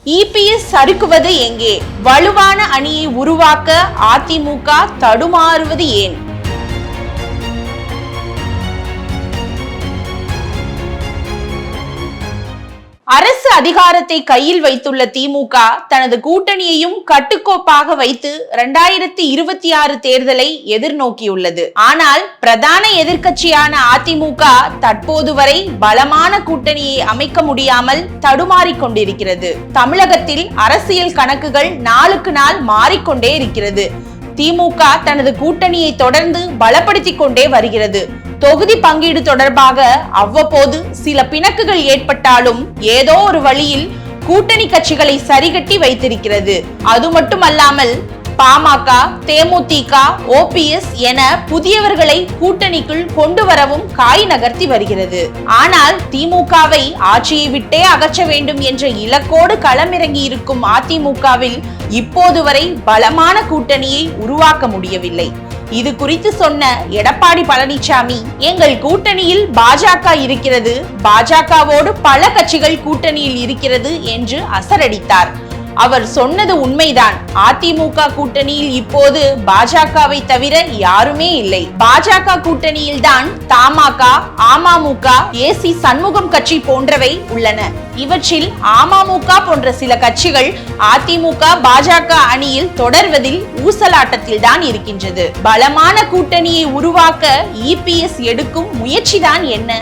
EPS சறுக்குவது எங்கே? வலுவான அணியை உருவாக்க அதிமுக தடுமாறுவது ஏன்? அரசு அதிகாரத்தை கையில் வைத்துள்ள திமுக தனது கூட்டணியையும் கட்டுக்கோப்பாக வைத்து 2026 தேர்தலை எதிர்நோக்கியுள்ளது. ஆனால் பிரதான எதிர்க்கட்சியான அதிமுக தற்போது வரை பலமான கூட்டணியை அமைக்க முடியாமல் தடுமாறிக் கொண்டிருக்கிறது. தமிழகத்தில் அரசியல் கணக்குகள் நாளுக்கு நாள் மாறிக்கொண்டே இருக்கிறது. திமுக தனது கூட்டணியை தொடர்ந்து பலப்படுத்திக் கொண்டே வருகிறது. தொகுதி பங்கீடு தொடர்பாக அவ்வப்போது சில பிணக்குகள் ஏற்பட்டாலும் ஏதோ ஒரு வழியில் கூட்டணி கட்சிகளை சரிகட்டி வைத்திருக்கிறது. அது மட்டுமல்லாமல் பாமக, தேமுதிக, ஓபிஎஸ் என புதியவர்களை கூட்டணிக்குள் கொண்டு வரவும் காய் நகர்த்தி வருகிறது. ஆனால் திமுகவை ஆட்சியை விட்டே அகற்ற வேண்டும் என்ற இலக்கோடு களமிறங்கி இருக்கும் அதிமுகவில் இப்போது வரை பலமான கூட்டணியை உருவாக்க முடியவில்லை. இது குறித்து சொன்ன எடப்பாடி பழனிசாமி, எங்கள் கூட்டணியில் பாஜக இருக்கிறது, பாஜகவோடு பல கட்சிகள் கூட்டணியில் இருக்கிறது என்று அசரடித்தார். அவர் சொன்னது உண்மைதான். அதிமுக கூட்டணியில் இப்போது பாஜகவை தவிர யாருமே இல்லை. பாஜக கூட்டணியில் தான் தமாக, அமமுக, ஏசி சண்முகம் கட்சி போன்றவை உள்ளன. இவற்றில் அமமுக போன்ற சில கட்சிகள் அதிமுக பாஜக அணியில் தொடர்வதில் ஊசலாட்டத்தில் தான் இருக்கின்றது. பலமான கூட்டணியை உருவாக்க இபிஎஸ் எடுக்கும் முயற்சிதான் என்ன?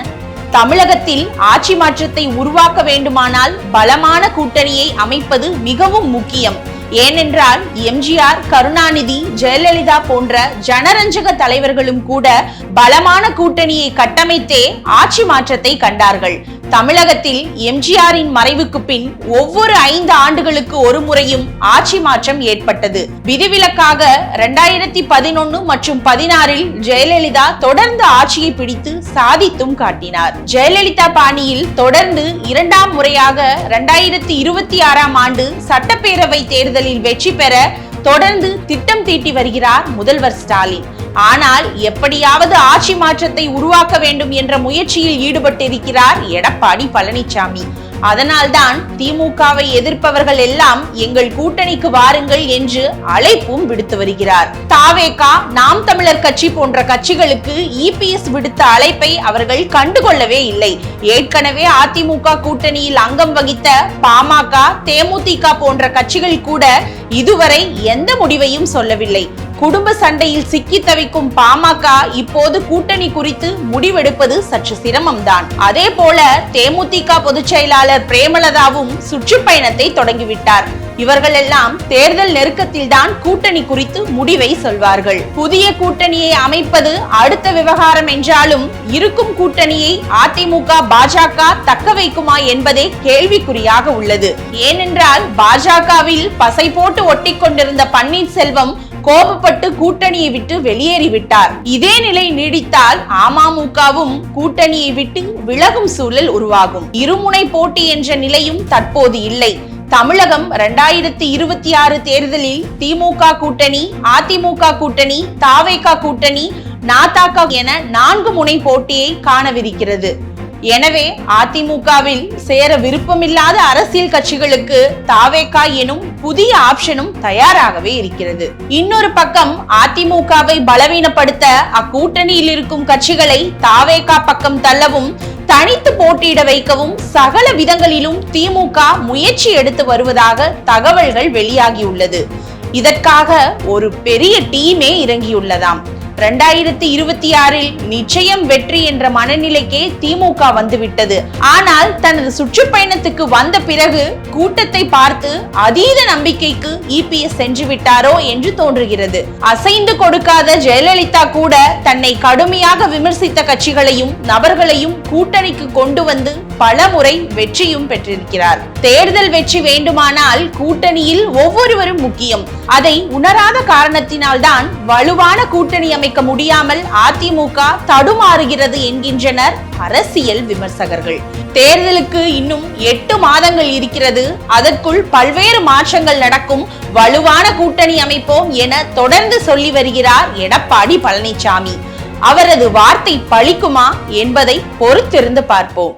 தமிழகத்தில் ஆட்சி மாற்றத்தை உருவாக்க வேண்டுமானால் பலமான கூட்டணியை அமைப்பது மிகவும் முக்கியம். ஏனென்றால் எம்ஜிஆர், கருணாநிதி, ஜெயலலிதா போன்ற ஜனரஞ்சக தலைவர்களும் கூட பலமான கூட்டணியை கட்டமைத்தே ஆட்சி மாற்றத்தை கண்டார்கள். தமிழகத்தில் எம்ஜிஆரின் மறைவுக்கு பின் ஒவ்வொரு 5 ஆண்டுகளுக்கு ஒரு முறையும் ஆட்சி மாற்றம் ஏற்பட்டது. விதிவிலக்காக 2011 மற்றும் 16 ஜெயலலிதா தொடர்ந்து ஆட்சியை பிடித்து சாதித்தும் காட்டினார். ஜெயலலிதா பாணியில் தொடர்ந்து 2ஆம் முறையாக 2026ஆம் ஆண்டு சட்டப்பேரவை தேர்தலில் வெற்றி பெற தொடர்ந்து திட்டம் தீட்டி வருகிறார் முதல்வர் ஸ்டாலின். ஆனால் எப்படியாவது ஆட்சி மாற்றத்தை உருவாக்க வேண்டும் என்ற முயற்சியில் ஈடுபட்டிருக்கிறார் எடப்பாடி பழனிசாமி. அதனால்தான் திமுகவை எதிர்ப்பவர்கள் எல்லாம் எங்கள் கூட்டணிக்கு வாருங்கள் என்று அழைப்பும் விடுத்து வருகிறார். தாவேகா, நாம் தமிழர் கட்சி போன்ற கட்சிகளுக்கு இபிஎஸ் விடுத்த அழைப்பை அவர்கள் கண்டுகொள்ளவே இல்லை. ஏற்கனவே அதிமுக கூட்டணியில் அங்கம் வகித்த பாமக, தேமுதிக போன்ற கட்சிகள் கூட இதுவரை எந்த முடிவையும் சொல்லவில்லை. குடும்ப சண்டையில் சிக்கி தவிக்கும் பாமக இப்போது கூட்டணி குறித்து முடிவெடுப்பது சற்று சிரமம்தான். அதே போல தேமுதிக பொதுச் செயலாளர் பிரேமலதாவும் சுற்றுப்பயணத்தை தொடங்கிவிட்டார். இவர்கள் எல்லாம் தேர்தல் நெருக்கத்தில் தான் கூட்டணி குறித்து முடிவை சொல்வார்கள். புதிய கூட்டணியை அமைப்பது அடுத்த விவகாரம் என்றாலும் இருக்கும் கூட்டணியை அதிமுக, பாஜக தக்க வைக்குமா என்பதே கேள்விக்குறியாக உள்ளது. ஏனென்றால் பாஜகவில் பசை போட்டு ஒட்டி கொண்டிருந்த பன்னீர்செல்வம் கோபப்பட்டு கூட்டணியை விட்டு வெளியேறிவிட்டார். இதே நிலை நீடித்தால் அமமுகவும் கூட்டணியை விட்டு விலகும் சூழல் உருவாகும். இருமுனை போட்டி என்ற நிலையும் தற்போது இல்லை. தமிழகம் 2026 தேர்தலில் திமுக கூட்டணி, அதிமுக கூட்டணி, தாவேகா கூட்டணி, நாதாக என 4 முனை போட்டியை காணவிருக்கிறது. எனவே அதிமுகவில் சேர விருப்பமில்லாத அரசியல் கட்சிகளுக்கு தாவேகா எனும் புதிய ஆப்ஷனும் தயாராகவே இருக்கிறது. இன்னொரு பக்கம் அதிமுகவை பலவீனப்படுத்த அக்கூட்டணியில் இருக்கும் கட்சிகளை தாவேகா பக்கம் தள்ளவும், தனித்து போட்டியிட வைக்கவும் சகல விதங்களிலும் திமுக முயற்சி எடுத்து வருவதாக தகவல்கள் வெளியாகியுள்ளது. இதற்காக ஒரு பெரிய டீமே இறங்கியுள்ளதாம். 2026 நிச்சயம் வெற்றி என்ற மனநிலைக்கே திமுக வந்துவிட்டது. ஆனால் தனது சுற்றுப்பயணத்துக்கு வந்த பிறகு கூட்டத்தை பார்த்து அதீத நம்பிக்கைக்கு இபிஎஸ் சென்று விட்டாரோ என்று தோன்றுகிறது. அசைந்து கொடுக்காத ஜெயலலிதா கூட தன்னை கடுமையாக விமர்சித்த கட்சிகளையும் நபர்களையும் கூட்டணிக்கு கொண்டு வந்து பல முறை வெற்றியும் பெற்றிருக்கிறார். தேர்தல் வெற்றி வேண்டுமானால் கூட்டணியில் ஒவ்வொருவரும் முக்கியம். அதை உணராத காரணத்தினால்தான் வலுவான கூட்டணி அமைக்க முடியாமல் அதிமுக தடுமாறுகிறது என்கின்றனர் அரசியல் விமர்சகர்கள். தேர்தலுக்கு இன்னும் 8 மாதங்கள் இருக்கிறது. அதற்குள் பல்வேறு மாற்றங்கள் நடக்கும். வலுவான கூட்டணி அமைப்போம் என தொடர்ந்து சொல்லி வருகிறார் எடப்பாடி பழனிசாமி. அவரது வார்த்தை பலிக்குமா என்பதை பொறுத்திருந்து பார்ப்போம்.